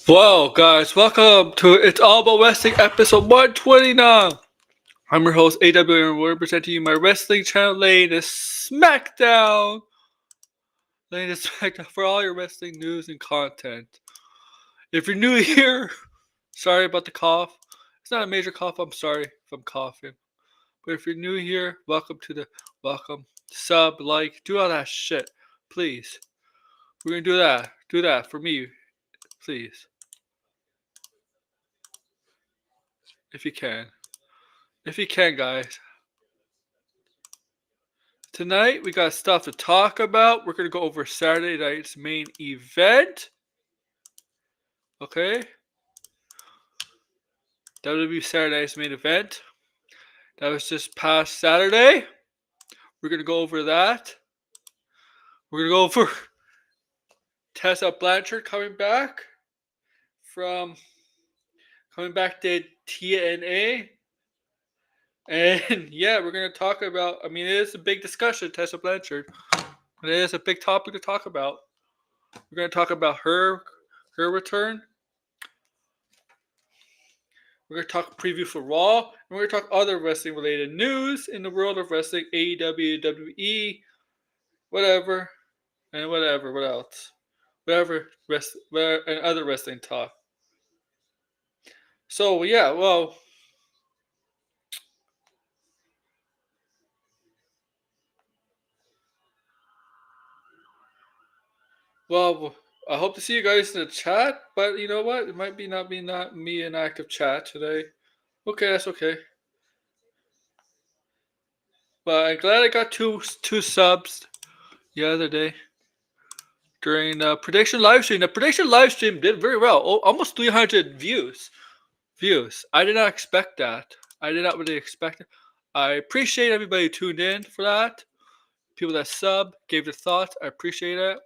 Well, guys, welcome to It's All About Wrestling episode 129. I'm your host, AW, and we're presenting you my wrestling channel, latest SmackDown. Latest SmackDown for all your wrestling news and content. If you're new here, sorry about the cough. It's not a major cough, I'm sorry if I'm coughing. But if you're new here, welcome. Sub, like, do all that shit, please. We're gonna do that. Do that for me, please. If you can. If you can, guys. Tonight, we got stuff to talk about. We're going to go over Saturday night's main event. Okay? WWE Saturday night's main event. That was just past Saturday. We're going to go over that. We're going to go over Tessa Blanchard coming back to TNA. And yeah, we're going to talk about, it is a big discussion, Tessa Blanchard. It is a big topic to talk about. We're going to talk about her return. We're going to talk preview for Raw. And we're going to talk other wrestling related news in the world of wrestling, AEW, WWE, whatever. And whatever, what else? And other wrestling talk. So, yeah, well, I hope to see you guys in the chat, but you know what? It might be not me in active chat today. Okay, that's okay. But I'm glad I got two subs the other day during the prediction live stream. The prediction live stream did very well. Almost 300 views. I did not expect that. I did not really expect it. I appreciate everybody who tuned in for that. People that sub, gave their thoughts. I appreciate it.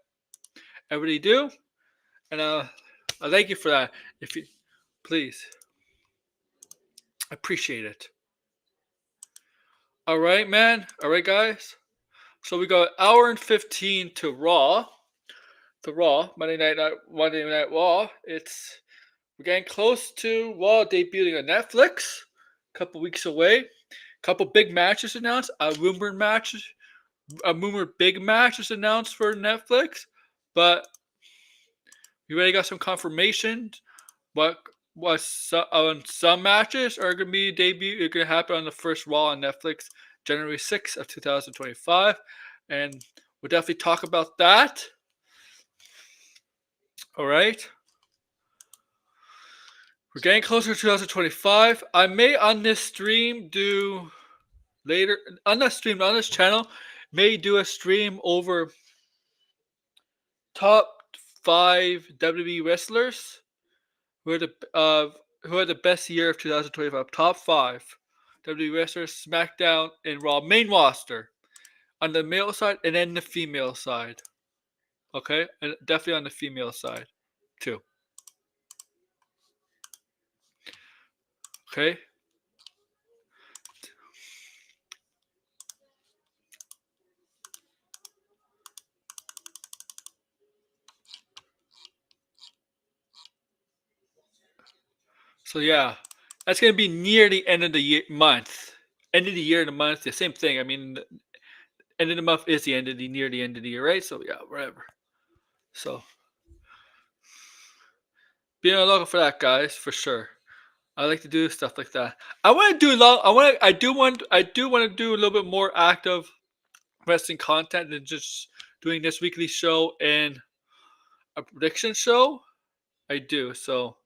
I really do. And I thank you for that. If you please. I appreciate it. Alright, man. Alright, guys. So we got an hour and 15 to Raw. The Raw. Monday Night Raw. We're getting close to Raw debuting on Netflix. A couple weeks away. A couple big matches announced. A rumored big match is announced for Netflix. But we already got some confirmation. Some matches are going to be debut. It's going to happen on the first Raw on Netflix, January 6th of 2025. And we'll definitely talk about that. All right. We're getting closer to 2025. I may on this stream do later on this channel may do a stream over top 5 WWE wrestlers who are the best year of 2025. Top 5 WWE wrestlers, SmackDown and Raw main roster on the male side and then the female side. Okay, and definitely on the female side too. Okay. So yeah, that's gonna be near the end of the month. End of the year and the month, the same thing. End of the month is near the end of the year, right? So yeah, whatever. So be on the lookout for that, guys, for sure. I like to do stuff like that. I do want to do a little bit more active wrestling content than just doing this weekly show and a prediction show. I do. So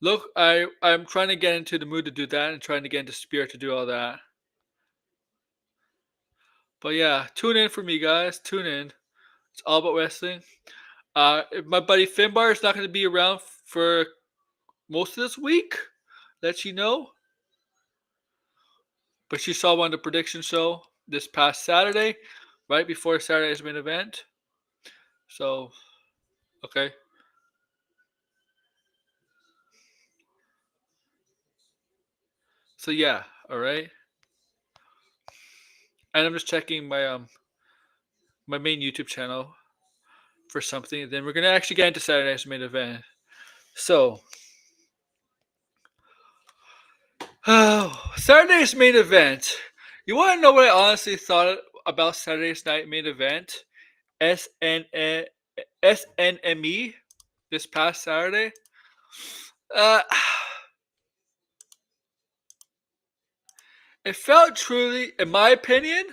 look, I'm trying to get into the mood to do that and trying to get into spirit to do all that. But yeah, tune in for me, guys. Tune in. It's all about wrestling. My buddy Finbar is not going to be around for most of this week. Let you know. But she saw one of the prediction show this past Saturday, right before Saturday's main event. So, okay. So yeah, all right. And I'm just checking my main YouTube channel for something. Then we're gonna actually get into Saturday's main event. So, Saturday's main event. You want to know what I honestly thought about Saturday's night main event? SNME this past Saturday. Uh, it felt truly, in my opinion,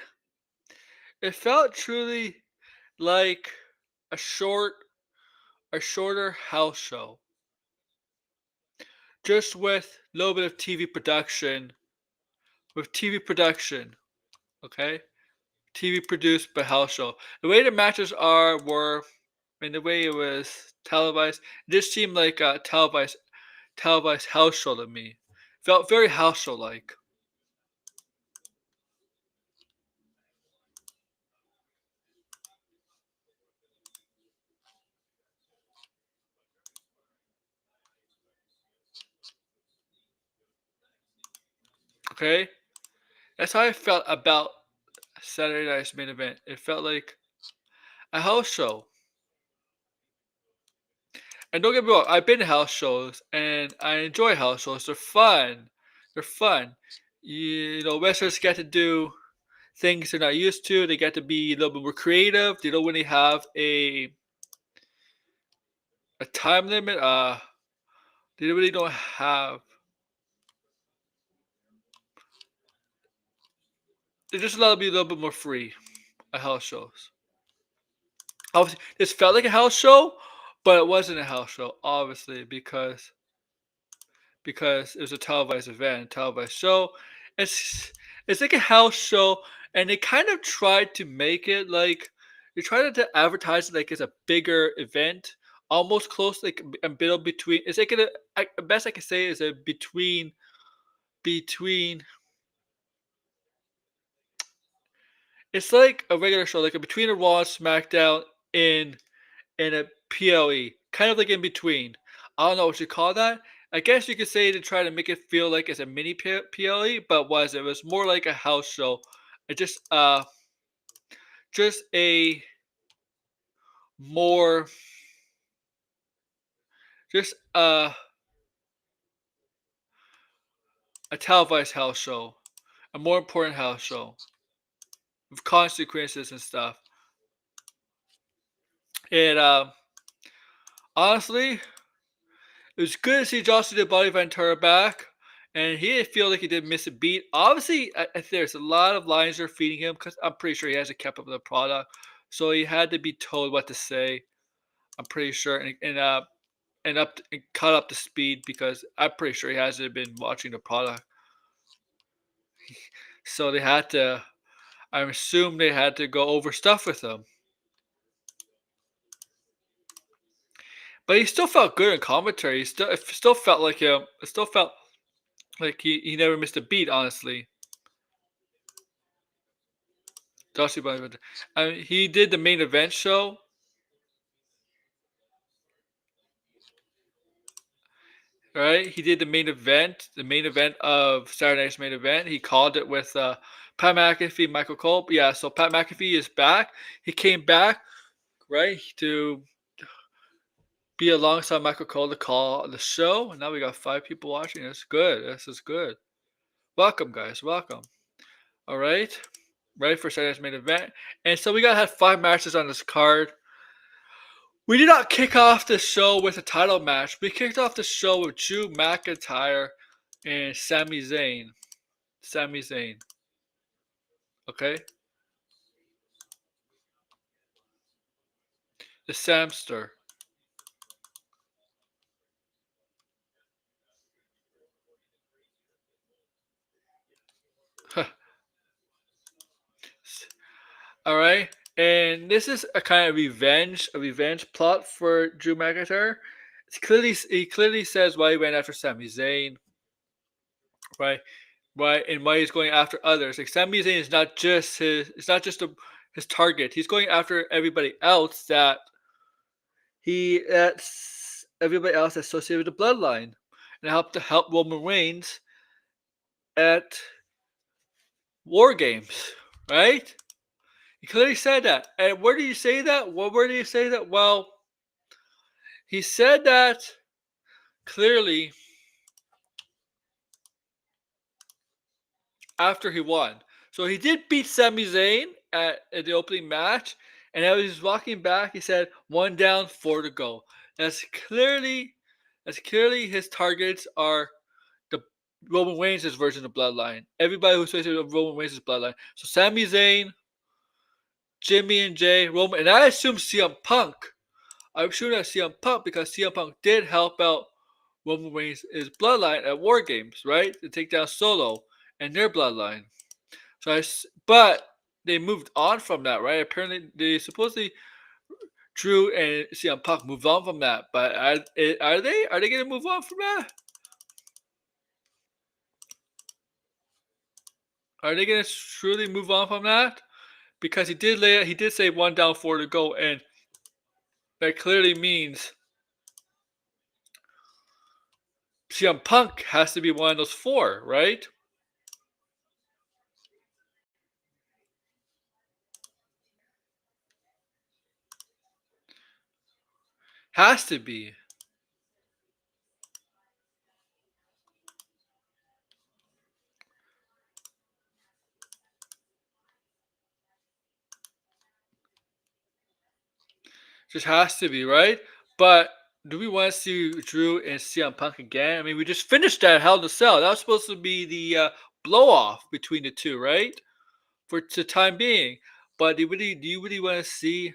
it felt truly like a shorter house show, just with a little bit of TV production. With TV production, okay, TV produced but house show. The way the matches were, and the way it was televised, it just seemed like a televised house show to me. Felt very house show like. Okay, that's how I felt about Saturday night's main event. It felt like a house show. And don't get me wrong, I've been to house shows and I enjoy house shows. They're fun. They're fun. You know, wrestlers get to do things they're not used to. They get to be a little bit more creative. They don't really have a time limit. They really don't have. They're just allowed to be a little bit more free at house shows. Obviously, this felt like a house show, but it wasn't a house show, obviously, because it was a televised event, a televised show. It's it's like a house show, and they kind of tried to make it like they tried to advertise it like it's a bigger event, almost close like a middle between. It's like best I can say is a between. It's like a regular show, like a between a Raw and SmackDown in in a PLE, kind of like in between. I don't know what you call that. I guess you could say to try to make it feel like it's a mini PLE, but it was more like a house show. It just a more just a televised house show, a more important house show with consequences and stuff. And honestly, it was good to see Jocelyn the Body Ventura back, and he didn't feel like he did miss a beat. Obviously, there's a lot of lines they're feeding him because I'm pretty sure he hasn't kept up with the product, so he had to be told what to say. I'm pretty sure, and cut up to speed because I'm pretty sure he hasn't been watching the product. So they had to. I assume they had to go over stuff with him, but he still felt good in commentary. It still felt like him. It still felt like he never missed a beat. Honestly. Darcy Butler. He did the main event show, right? He did the main event of Saturday Night's main event. He called it with Pat McAfee, Michael Cole. Yeah, so Pat McAfee is back. He came back, right, to be alongside Michael Cole to call the show. And now we got 5 people watching. That's good. This is good. Welcome, guys. Welcome. All right. Ready for Saturday's main event. And so we got had 5 matches on this card. We did not kick off the show with a title match. We kicked off the show with Drew McIntyre and Sami Zayn. Sami Zayn. Okay? The Samster. Alright? And this is a kind of revenge plot for Drew McIntyre. He clearly says why he went after Sami Zayn, right? Right, and why he's going after others. Like Sami Zayn is not just his target. He's going after everybody else that's everybody else associated with the bloodline, and help Roman Reigns at War Games, right? He clearly said that. And where did he say that? Where did he say that? Well, he said that clearly after he won. So he did beat Sami Zayn at the opening match, and as he was walking back, he said, "One down, four to go." That's clearly his targets are the Roman Reigns' version of Bloodline. Everybody who's associated with Roman Reigns' Bloodline. So Sami Zayn, Jimmy and Jay, Roman, and I assume CM Punk. I'm sure that CM Punk because CM Punk did help out Roman Reigns' Bloodline at War Games, right? To take down Solo and their Bloodline. But they moved on from that, right? Apparently, they supposedly Drew and CM Punk moved on from that. But are they? Are they going to move on from that? Are they going to truly move on from that? Because he did say one down, four to go, and that clearly means CM Punk has to be one of those four, right? Has to be. Just has to be, right? But do we want to see Drew and CM Punk again? I mean, we just finished that Hell in a Cell. That was supposed to be the blow off between the two, right? For the time being. But do you really want to see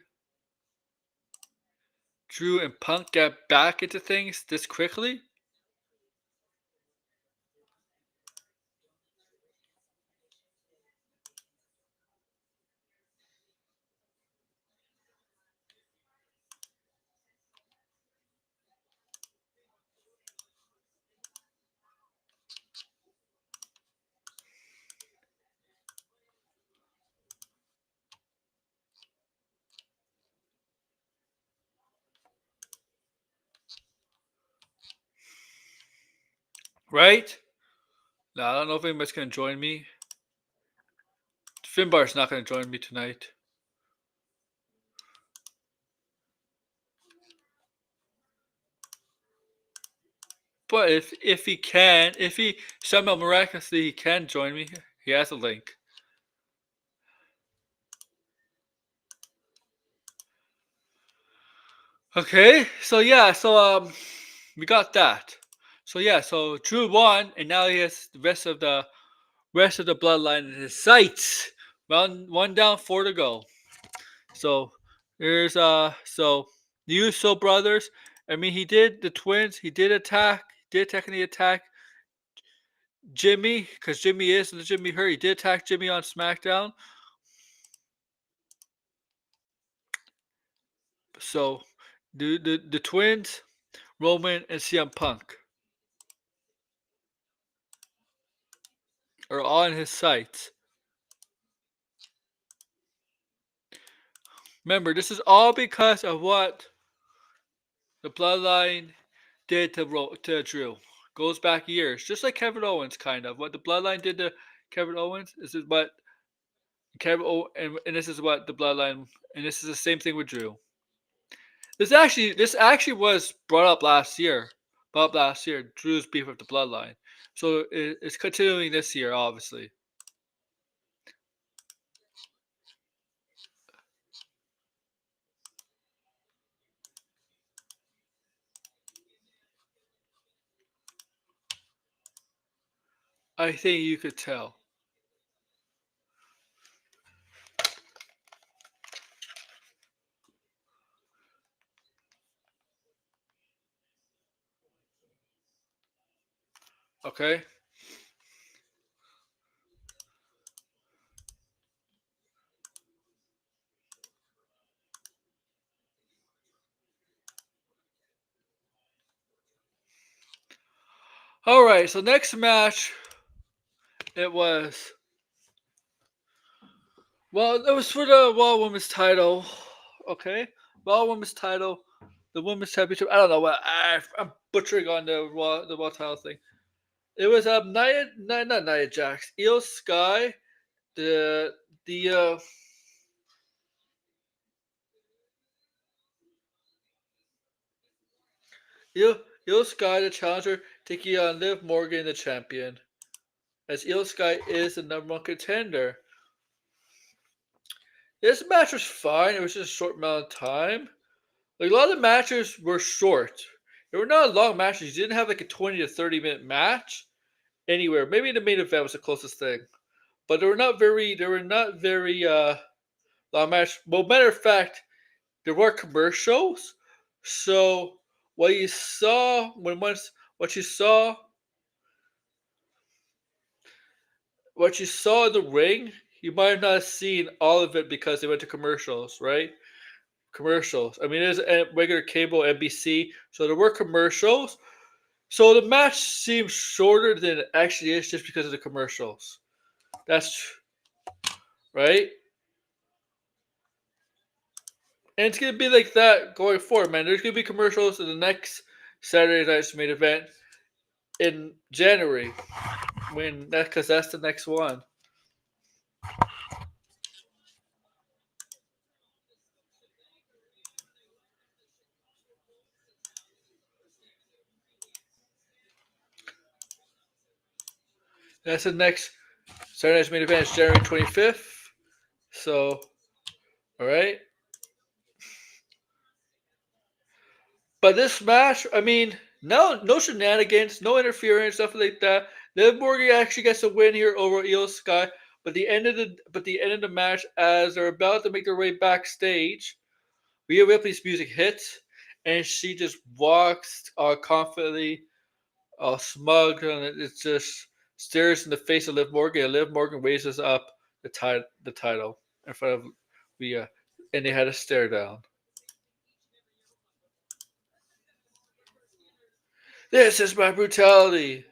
Drew and Punk get back into things this quickly? Right? Now, I don't know if anybody's going to join me. Finbar's not going to join me tonight. But if he can, if he somehow miraculously he can join me, he has a link. Okay, so yeah, we got that. So yeah, so Drew won, and now he has the rest of the bloodline in his sights. One down, four to go. So there's the Uso brothers. I mean, he did the twins. He did technically attack Jimmy because Jimmy is the Jimmy Hurt. He did attack Jimmy on SmackDown. So the twins, Roman and CM Punk, are all in his sights. Remember, this is all because of what the Bloodline did to Drew. Goes back years, just like Kevin Owens, kind of. What the Bloodline did to Kevin Owens. This is what and this is what the Bloodline, and this is the same thing with Drew. This actually was brought up last year. Brought up last year, Drew's beef with the Bloodline. So it's continuing this year, obviously. I think you could tell. Okay. Alright, so next match, it was, well, it was for the Raw Women's title. Okay? Raw Women's title, the Women's Championship. I don't know what, I'm butchering on the Raw title thing. It was not Nia Jax, Io Sky, the, the, uh, Io Sky, the challenger, taking on Liv Morgan, the champion. As Io Sky is the number one contender. This match was fine. It was just a short amount of time. Like, a lot of the matches were short. They were not long matches. You didn't have like a 20 to 30-minute match anywhere. Maybe the main event was the closest thing. But they were not very long match. Well, matter of fact, there were commercials. So what you saw what you saw what you saw in the ring, you might have not seen all of it because they went to commercials, right? Commercials. I mean, it is a regular cable NBC, so there were commercials. So the match seems shorter than it actually is just because of the commercials. That's right. And it's gonna be like that going forward, man. There's gonna be commercials in the next Saturday night's main event in January, when that because that's the next one. That's the next Saturday night's main event is January 25th. So, all right. But this match, I mean, no shenanigans, no interference, stuff like that. Liv Morgan actually gets a win here over Io Sky. But the end of the match, as they're about to make their way backstage, Rhea Ripley's music hits, and she just walks confidently, all smug, and it just stares in the face of Liv Morgan. And Liv Morgan raises up the title in front of Rhea, and they had a stare down. This is my brutality.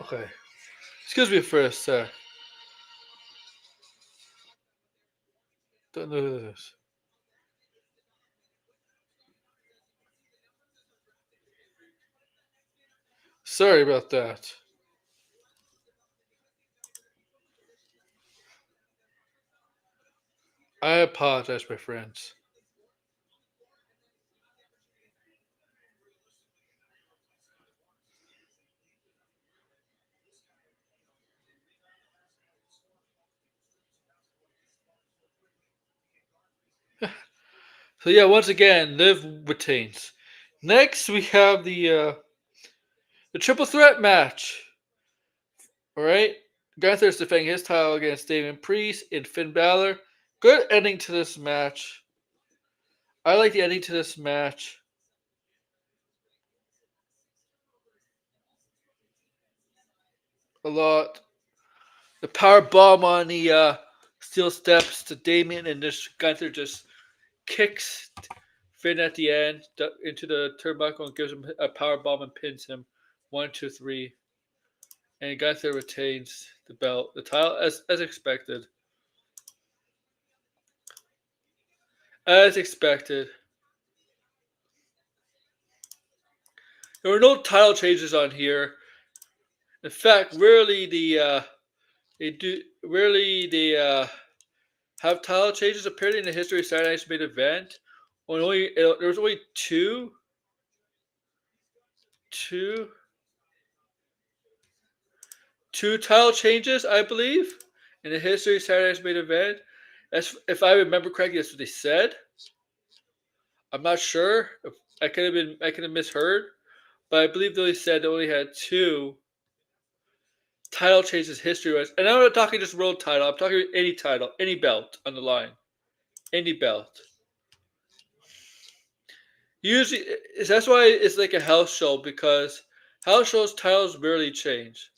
Okay. Excuse me for a sec. Don't know this. Sorry about that. I apologize, my friends. So yeah, once again, Liv retains. Next, we have the triple threat match. All right, Gunther's defending his title against Damian Priest and Finn Balor. Good ending to this match. I like the ending to this match a lot. The power bomb on the steel steps to Damian, and this Gunther just kicks Finn at the end into the turnbuckle and gives him a power bomb and pins him. 1, 2, 3, and Gunther retains the belt, the title, as expected. As expected. There were no title changes on here. In fact, rarely they have title changes. Apparently, in the history of Saturday Night's main event, there was only two, two title changes, I believe, in the history of Saturday Night's main event. That's, if I remember correctly, that's what they said. I'm not sure. If I could have misheard, but I believe they said they only had two title changes history wise. And I'm not talking just world title. I'm talking any title, any belt on the line, any belt. Usually, that's why it's like a house show, because House shows titles barely change.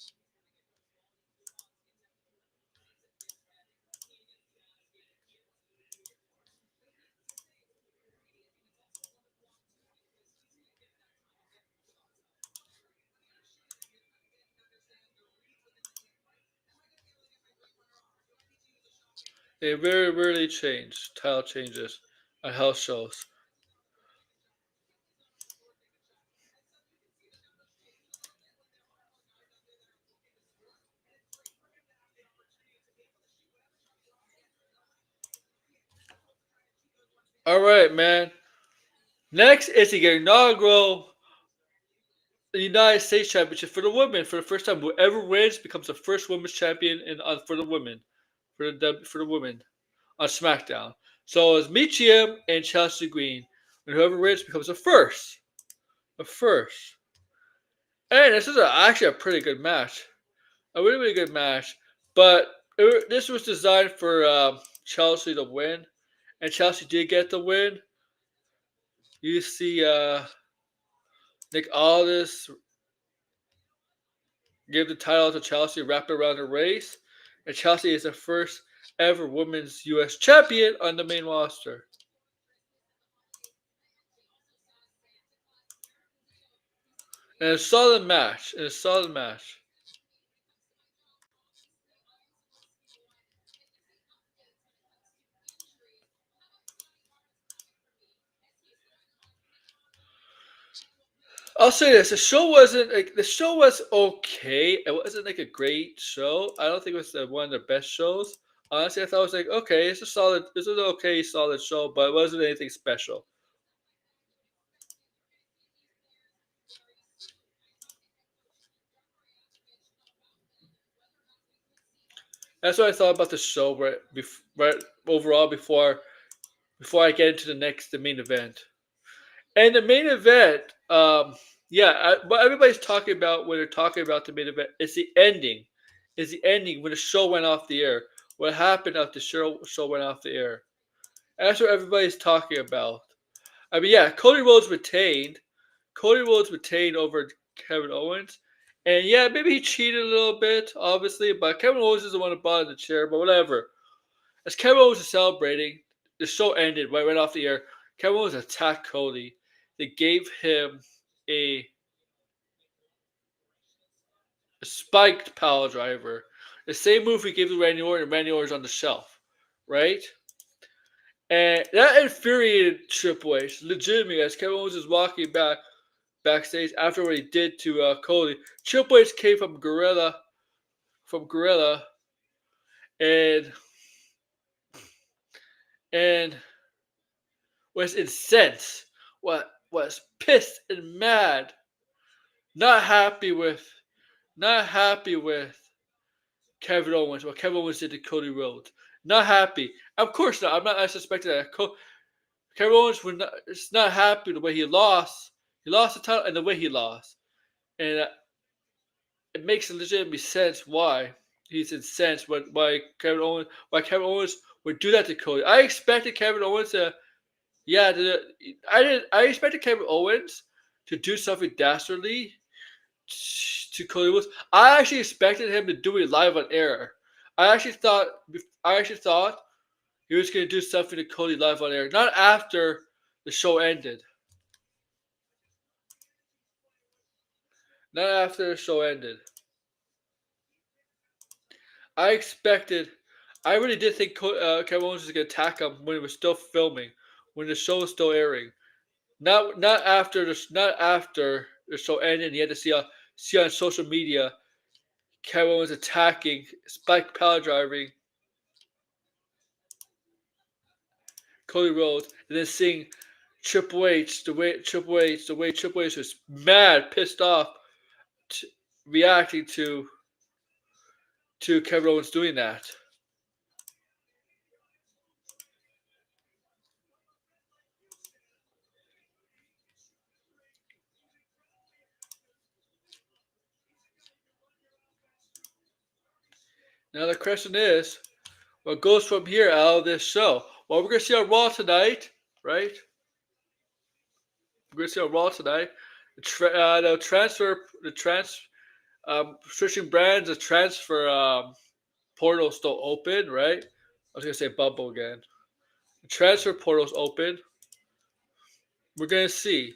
They very rarely change. Title changes on house shows. All right, man. Next is the inaugural United States Championship for the women. For the first time, whoever wins becomes the first women's champion for the women, for the women on SmackDown. So it's Michia and Chelsea Green, and whoever wins becomes the first. And this is actually a pretty good match, a really really good match. But this was designed for Chelsea to win, and Chelsea did get the win. You see, Nick Aldis give the title to Chelsea, wrap it around the race, and Chelsea is the first ever women's U.S. champion on the main roster. And a solid match. And a solid match. I'll say this: the show was okay. It wasn't like a great show. I don't think it was one of the best shows. Honestly, I thought it was like okay, it's an okay solid show, but it wasn't anything special. That's what I thought about the show right overall before I get into the main event. And the main event, yeah, what everybody's talking about when they're talking about the main event is the ending. Is the ending when the show went off the air? What happened after the show went off the air? And that's what everybody's talking about. I mean, yeah, Cody Rhodes retained. Cody Rhodes retained over Kevin Owens. And yeah, maybe he cheated a little bit, obviously, but Kevin Owens is the one who bought the chair, but whatever. As Kevin Owens was celebrating, the show ended right off the air. Kevin Owens attacked Cody. They gave him a, a spiked power driver. The same move he gave to Randy Orton, and Randy Orton's on the shelf, right? And that infuriated Triple H, legitimately, as Kevin Owens is walking backstage after what he did to Cody. Triple H came from Gorilla, and and was incensed, was pissed and mad, not happy with not happy with Kevin Owens, what Kevin Owens did to Cody Rhodes. Not happy. Of course not. I'm not suspecting that. Kevin Owens is not happy the way he lost. He lost the title and the way he lost. And it makes legitimately sense why he's incensed why Kevin Owens would do that to Cody. I expected Kevin Owens to yeah, I expected Kevin Owens to do something dastardly to Cody Rhodes. I actually expected him to do it live on air. I actually thought I actually thought he was going to do something to Cody live on air, not after the show ended. Not after the show ended. I expected. I really did think Kevin Owens was going to attack him when it was still filming, when the show was still airing. Not after the show ended. And he had to see on social media Kevin Owens attacking, spike power driving Cody Rhodes, and then seeing the way Triple H was mad, pissed off, reacting to Kevin Owens doing that. Now the question is, what goes from here out of this show? Well, we're gonna see on Raw tonight, right? We're gonna see on Raw tonight. switching brands, the transfer portal still open, right? I was gonna say bubble again. The transfer portal's open. We're gonna see.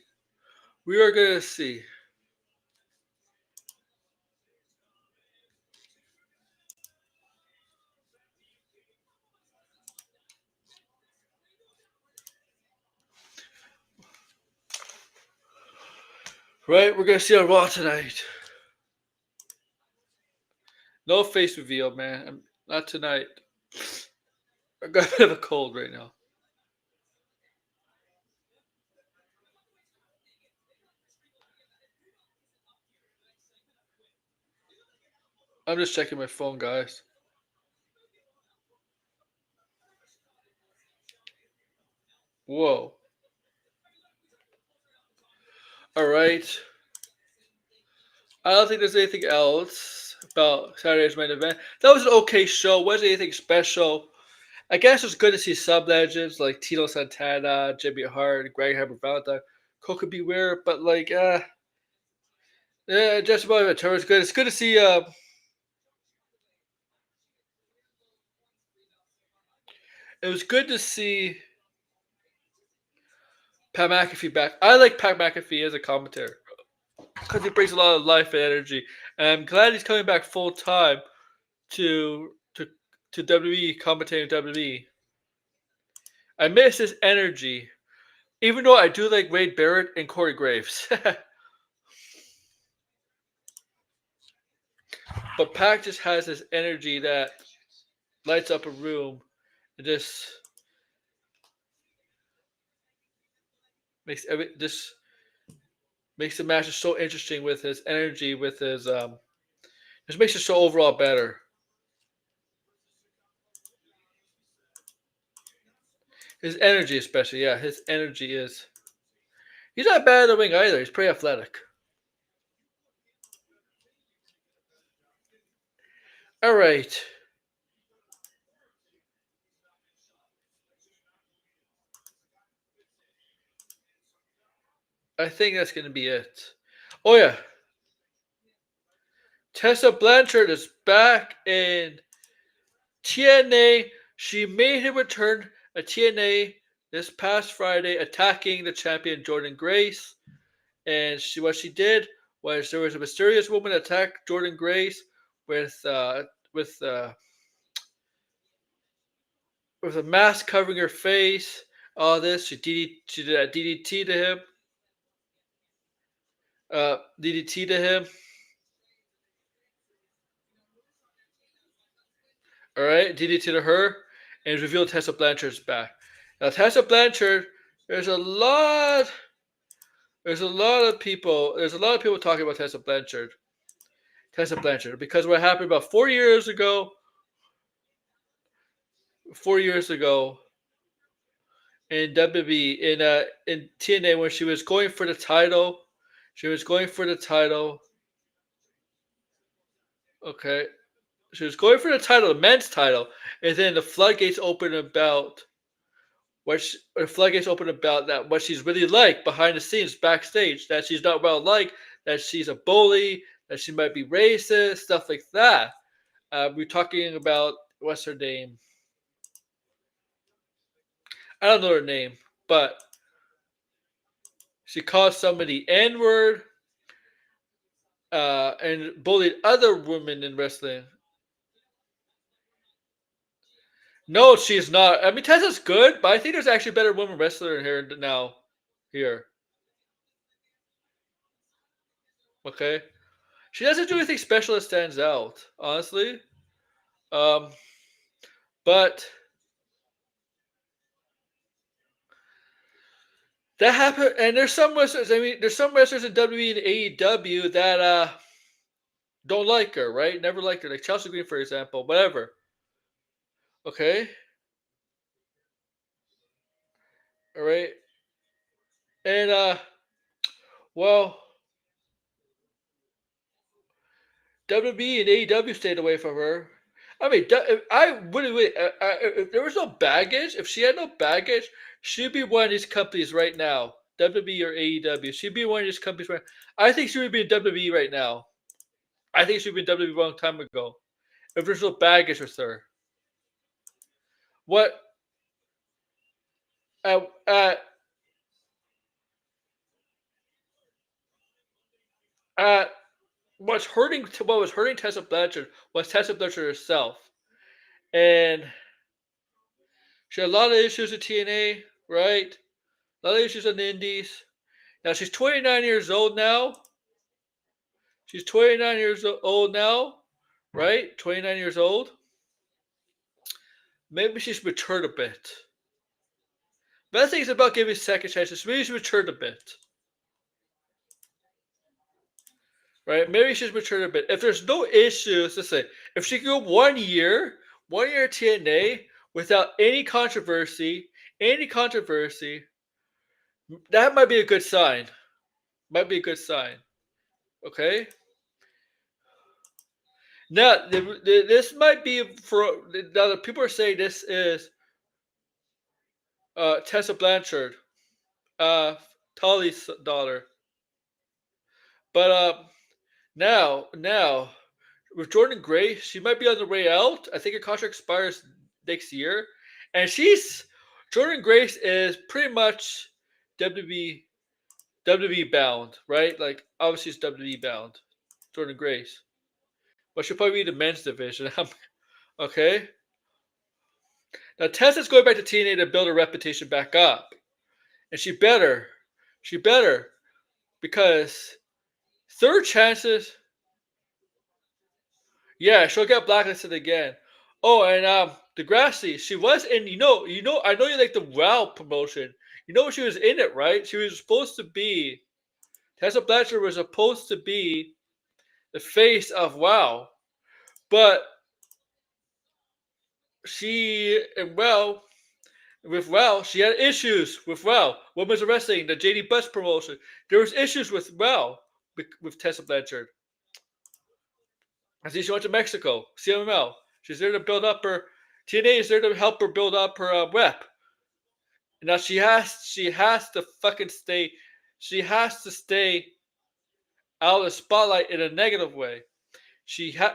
We are gonna see. Right? We're gonna see on Raw tonight. No face reveal, man. Not tonight. I got a bit of a cold right now. I'm just checking my phone, guys. Whoa. All right. I don't think there's anything else about Saturday's main event. That was an okay show. Wasn't anything special. I guess it's good to see sub legends like Tito Santana, Jimmy Hart, Greg Hammer Valentine, Coca Beware, but yeah, just about it. It's good. It's good to see. It was good to see Pat McAfee back. I like Pat McAfee as a commentator because he brings a lot of life and energy. And I'm glad he's coming back full time to to to WWE commentating WWE. I miss his energy, even though I do like Wade Barrett and Corey Graves. But Pac just has this energy that lights up a room and just makes the match so interesting with his energy, with his just makes the show overall better. His energy, especially, yeah, his energy is. He's not bad in the ring either. He's pretty athletic. All right. I think that's going to be it. Oh, yeah. Tessa Blanchard is back in TNA. She made her return at TNA this past Friday, attacking the champion Jordan Grace. And what she did was there was a mysterious woman attacked Jordan Grace with with uh, with a mask covering her face. All this she did a DDT to him. DDT to him. All right, DDT to her, and it's revealed Tessa Blanchard's back. Now Tessa Blanchard, there's a lot. There's a lot of people. There's a lot of people talking about Tessa Blanchard. Tessa Blanchard, because what happened about 4 years ago. 4 years ago, in WWE in TNA when she was going for the title. She was going for the title. Okay. She was going for the title, the men's title, and then the floodgates opened about what she's really like behind the scenes, backstage, that she's not well liked, that she's a bully, that she might be racist, stuff like that. We're talking about what's her name? I don't know her name, but she called somebody N-word and bullied other women in wrestling. No, she's not. I mean, Tessa's good, but I think there's actually a better women wrestler in here now. Here, okay. She doesn't do anything special that stands out, honestly. Um, but that happened, and there's some wrestlers. I mean, there's some wrestlers in WWE and AEW that don't like her, right? Never liked her, like Chelsea Green, for example. Whatever. Okay, all right, and well, WWE and AEW stayed away from her. I mean, I wouldn't. If there was no baggage, if she had no baggage, she'd be one of these companies right now. WWE or AEW. She'd be one of these companies. Right, I think she would be in WWE right now. I think she'd be in WWE a long time ago. If there's no baggage with her. What at at what was hurting Tessa Blanchard was Tessa Blanchard herself, and she had a lot of issues with TNA, right? A lot of issues on the Indies. Now she's 29 years old now. She's 29 years old now, right? 29 years old. Maybe she's matured a bit. Best thing is about giving second chances. Maybe she's matured a bit. Right? Maybe she's matured a bit. If there's no issues, let's say, if she can go 1 year TNA without any controversy, that might be a good sign. Might be a good sign. Okay? Now, this might be for. Now, the people are saying this is Tessa Blanchard, Tully's daughter. But now, with Jordan Gray, she might be on the way out. I think her contract expires next year, and Jordan Grace is pretty much WWE bound, right? Like obviously, it's WWE bound. Jordan Grace, but she'll probably be the men's division. Okay. Now Tessa's going back to TNA to build her reputation back up, and she better, because third chances. Yeah, she'll get blacklisted again. Oh, and Degrassi, she was in. I know you like the WoW promotion. You know she was in it, right? She was supposed to be. Tessa Blanchard was supposed to be the face of WoW, but with WoW, she had issues with WoW. Women's Wrestling, the JD Buss promotion. There was issues with WoW with Tessa Blanchard. I see she went to Mexico, CMML. She's there to build up her. TNA is there to help her build up her rep. Now she has to fucking stay. She has to stay out of the spotlight in a negative way.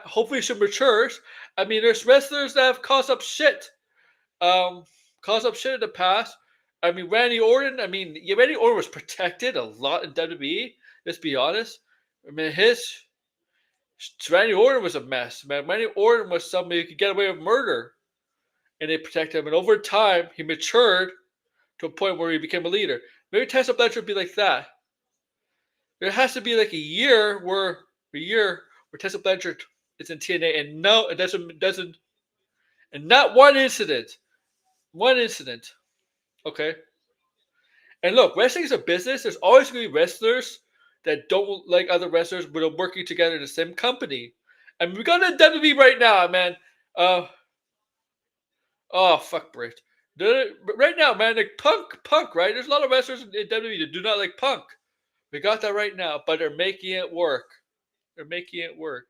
Hopefully she matures. I mean, there's wrestlers that have caused up shit. Caused up shit in the past. I mean, Randy Orton. I mean, Randy Orton was protected a lot in WWE. Let's be honest. I mean, Randy Orton was a mess, man. Randy Orton was somebody who could get away with murder, and they protected him. And over time, he matured to a point where he became a leader. Maybe Tessa Blanchard would be like that. There has to be like a year where Tessa Blanchard is in TNA, and no, it doesn't, and not one incident. One incident. Okay. And look, wrestling is a business. There's always going to be wrestlers that don't like other wrestlers, but are working together in the same company. I mean, we got a WWE right now, man. Oh fuck, Brit. Right now, man, like Punk, right? There's a lot of wrestlers in WWE that do not like Punk. We got that right now, but they're making it work. They're making it work.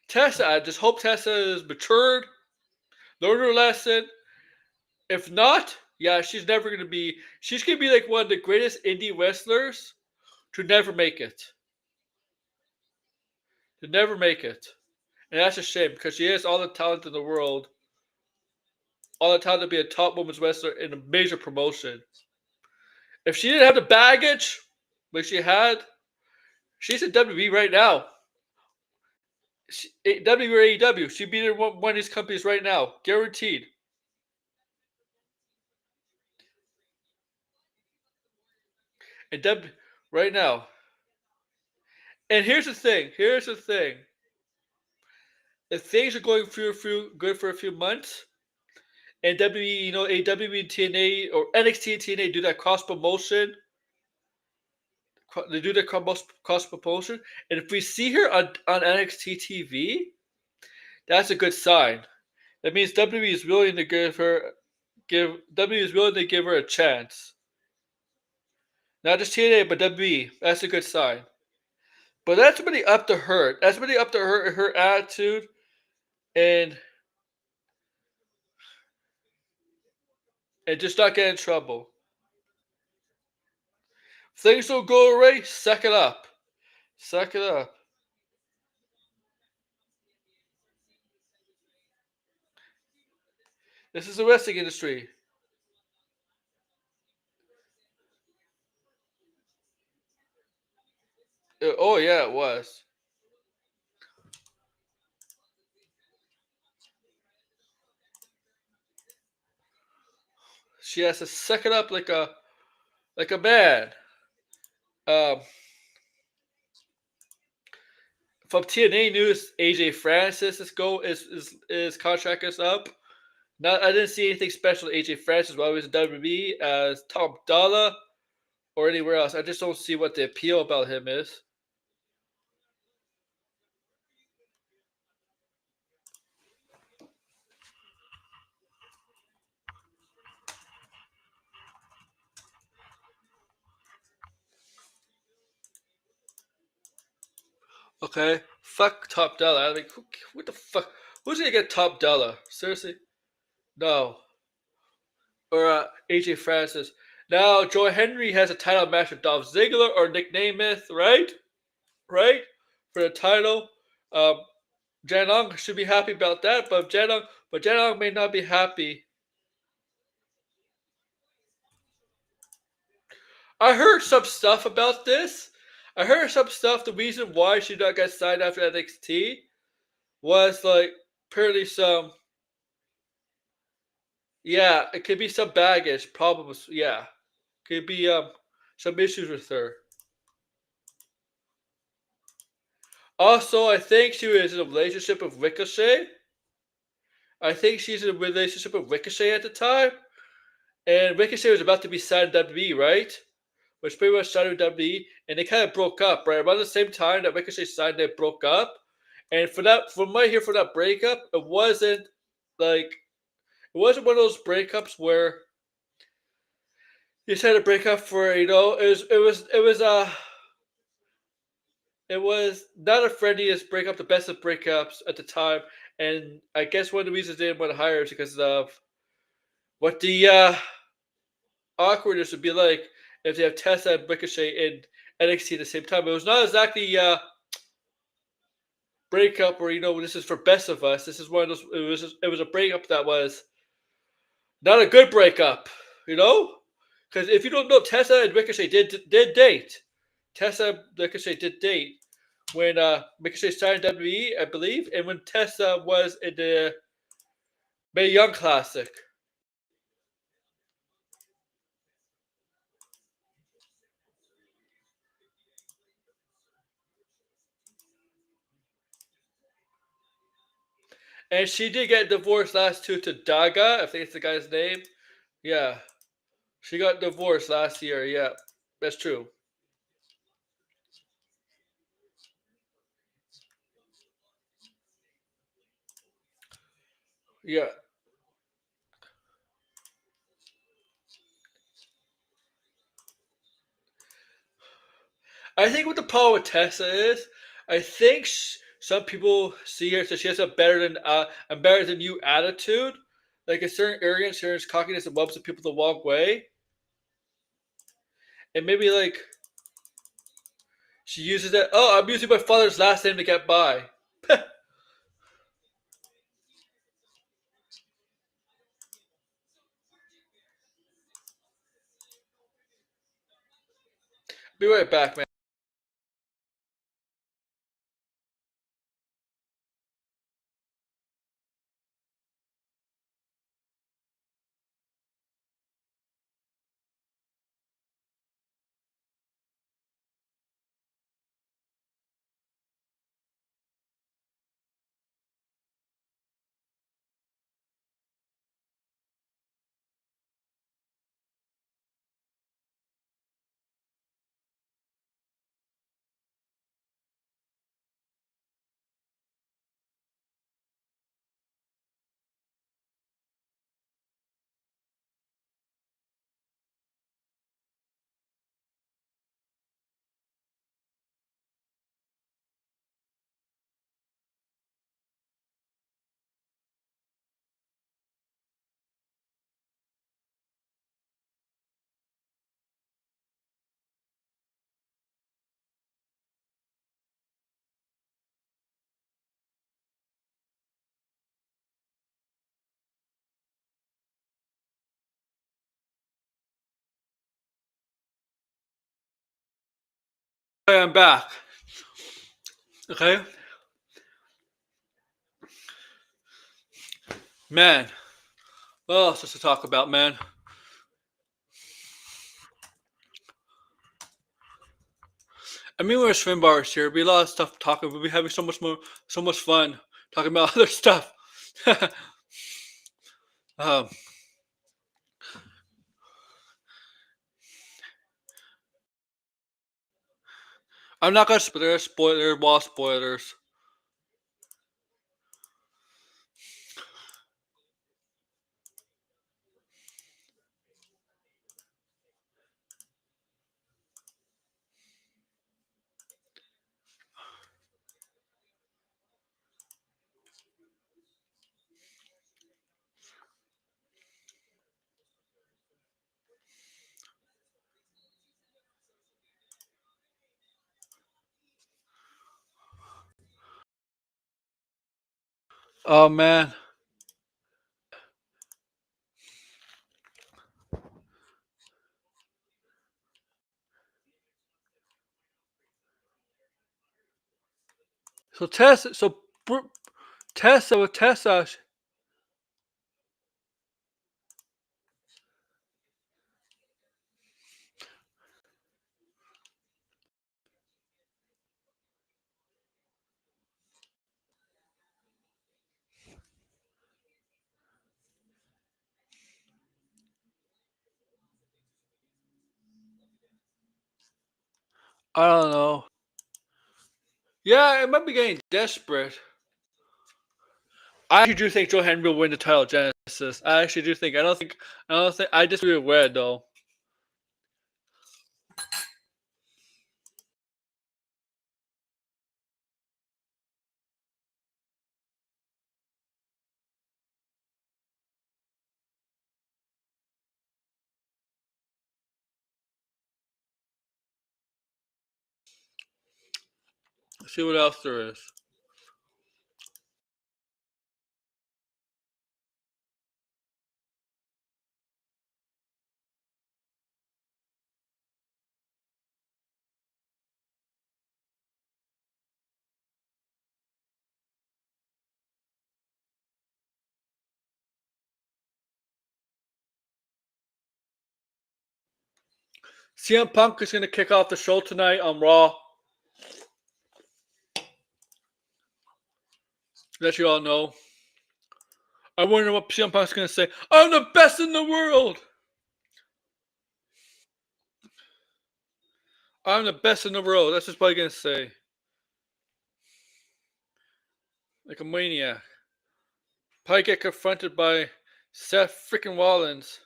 Tessa, I just hope Tessa is matured, learned her lesson. If not, yeah, she's never gonna be. She's gonna be like one of the greatest indie wrestlers to never make it. To never make it, and that's a shame because she has all the talent in the world, all the talent to be a top women's wrestler in a major promotion. If she didn't have the baggage like she had, she's in WWE right now. WWE or AEW, she'd be in one of these companies right now, guaranteed. And right now. And here's the thing. If things are going through good for a few months, and WWE, AEW and TNA or NXT and TNA do that cross promotion, they do the cross promotion, and if we see her on NXT TV, that's a good sign. That means WWE is willing to give her a chance. Not just TNA, but WWE. That's a good sign. But that's really up to her. That's really up to her attitude, and and just not get in trouble. If things don't go right, suck it up. Suck it up. This is the wrestling industry. Oh yeah, it was. She has to suck it up like a man. Um, from TNA news, AJ Francis is contract is up. Not I didn't see anything special with AJ Francis while he was in WWE as Top Dollar or anywhere else. I just don't see what the appeal about him is. Okay, fuck Top Dollar. I mean, what the fuck? Who's gonna get Top Dollar? Seriously, no. Or AJ Francis. Now Joe Henry has a title match with Dolph Ziggler or Nick Nemeth, right? Right for the title. Um, Janong should be happy about that, but Janong may not be happy. I heard some stuff about this. I heard some stuff. The reason why she not got signed after NXT was like apparently some. Yeah, it could be some baggage problems. Yeah, could be some issues with her. Also, I think she was in a relationship with Ricochet. I think she's in a relationship with Ricochet at the time, and Ricochet was about to be signed to WWE, right? Which pretty much signed with WWE, and they kind of broke up, right? Around the same time that Ricochet signed, they broke up. And for that, from what I hear for that breakup, like it wasn't one of those breakups where you just had to break up for it was not a friendliest breakup, the best of breakups at the time. And I guess one of the reasons they didn't want to hire her is because of what the awkwardness would be like if they have Tessa and Ricochet in NXT at the same time. It was not exactly breakup where this is for best of us. This is one of those. It was a breakup that was not a good breakup. You know, because if you don't know, Tessa and Ricochet did date. Tessa and Ricochet did date when Ricochet signed WWE, I believe, and when Tessa was in the Mae Young Classic. And she did get divorced last year to Daga, I think it's the guy's name. Yeah. She got divorced last year, yeah. That's true. Yeah. I think what the problem with Tessa is, I think some people see her so she has a better than you attitude, like a certain arrogance, certain cockiness, and rubs people the wrong way, and maybe like she uses that. Oh, I'm using my father's last name to get by. Be right back, man. I'm back. Okay? Man. What else is to talk about, man? I mean, we're swim bars here. It'd be a lot of stuff talking. We'll be having so much fun talking about other stuff. um, I'm not gonna spoilers. Oh man. So Tessa. I don't know. Yeah, it might be getting desperate. I actually do think Joe Henry will win the title, Genesis. I actually do think. I don't think. I disagree with Red though. Let's see what else there is. CM Punk is going to kick off the show tonight on Raw. Let you all know. I wonder what CM Punk's going to say. I'm the best in the world. I'm the best in the world. That's just what he's going to say. Like a maniac. Probably get confronted by Seth freaking Rollins.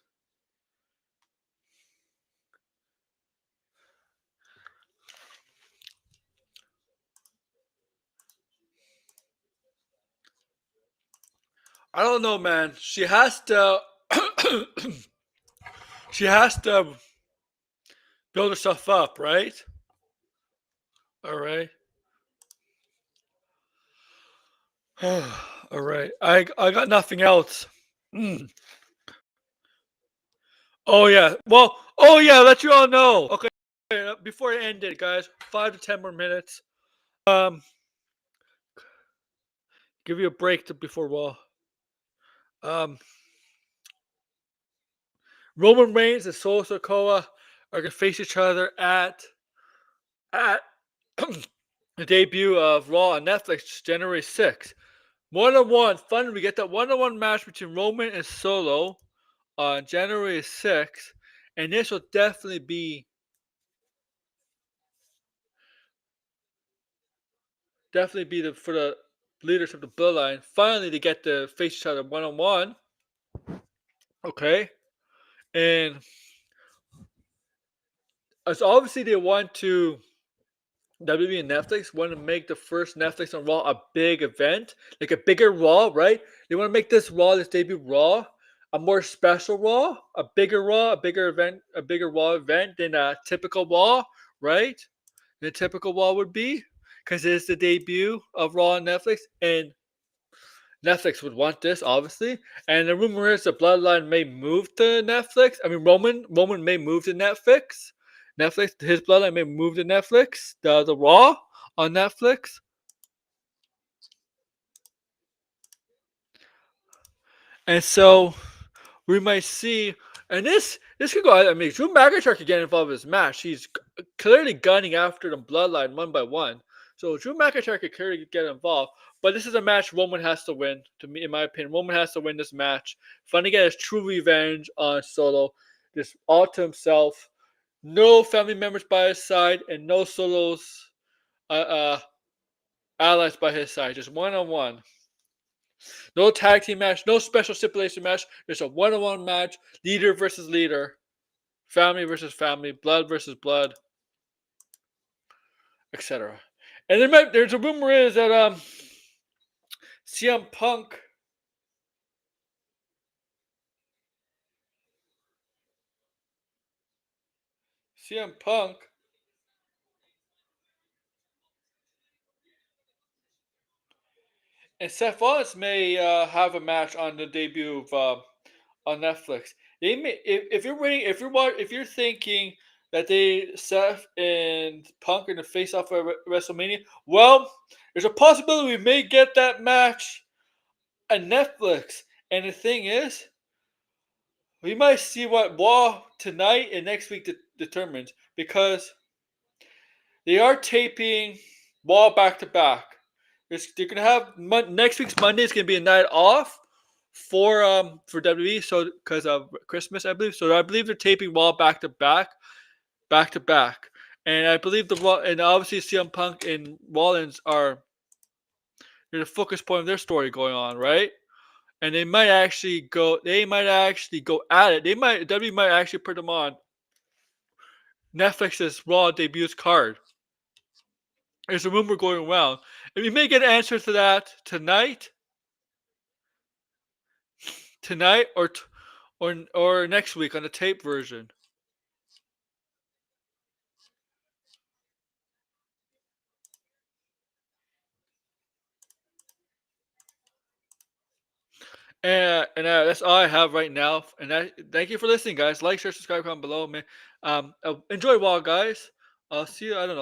I don't know, man. She has to. She has to build herself up, right? All right. All right. I got nothing else. Mm. Oh yeah. Well. Oh yeah. Let you all know. Okay. Before I end it, guys, 5 to 10 more minutes. Give you a break before Raw. Roman Reigns and Solo Sikoa are gonna face each other at the debut of Raw on Netflix, January 6th. One-on-one fun. We get that one-on-one match between Roman and Solo on January 6th, and this will definitely be for the leaders of the Bloodline. Finally, to get to face each other one-on-one. Okay, and as obviously they want to. WWE and Netflix want to make the first Netflix on Raw a big event, like a bigger Raw, right? They want to make this Raw, this debut Raw, a more special Raw, a bigger Raw, a bigger event, a bigger Raw event than a typical Raw, right? The typical Raw would be, because it's the debut of Raw on Netflix, and Netflix would want this, obviously. And the rumor is the Bloodline may move to Netflix. I mean, Roman may move to Netflix, Netflix. His Bloodline may move to Netflix. The Raw on Netflix. And so we might see, and this could go. I mean, Drew McIntyre could get involved in this match. He's clearly gunning after the Bloodline one by one. So Drew McIntyre could clearly get involved. But this is a match Roman has to win. To me, in my opinion, Roman has to win this match. Finally get his true revenge on Solo. Just all to himself. No family members by his side, and no Solo's uh, uh, allies by his side. Just one on one. No tag team match, no special stipulation match. There's a one-on-one match, leader versus leader, family versus family, blood versus blood, etc. And there's a rumor is that CM Punk CM Punk and Seth Rollins may have a match on the debut of on Netflix. They may, if you're waiting, if you're thinking that they Seth and Punk are going to face off at WrestleMania, well, there's a possibility we may get that match on Netflix. And the thing is, we might see what Raw tonight and next week determines, because they are taping Raw back to back. They're gonna have next week's Monday is gonna be a night off for WWE, so because of Christmas, I believe. So I believe they're taping Raw back to back, back to back, and I believe and obviously CM Punk and Rollins are the focus point of their story going on, right? And they might actually go. They might actually go at it. WWE might actually put them on Netflix's Raw debuts card. There's a rumor going around, and we may get an answer to that tonight, or next week on the tape version. And that's all I have right now. And thank you for listening, guys. Like, share, subscribe, comment below. Man, enjoy Raw, guys. I'll see you. I don't know.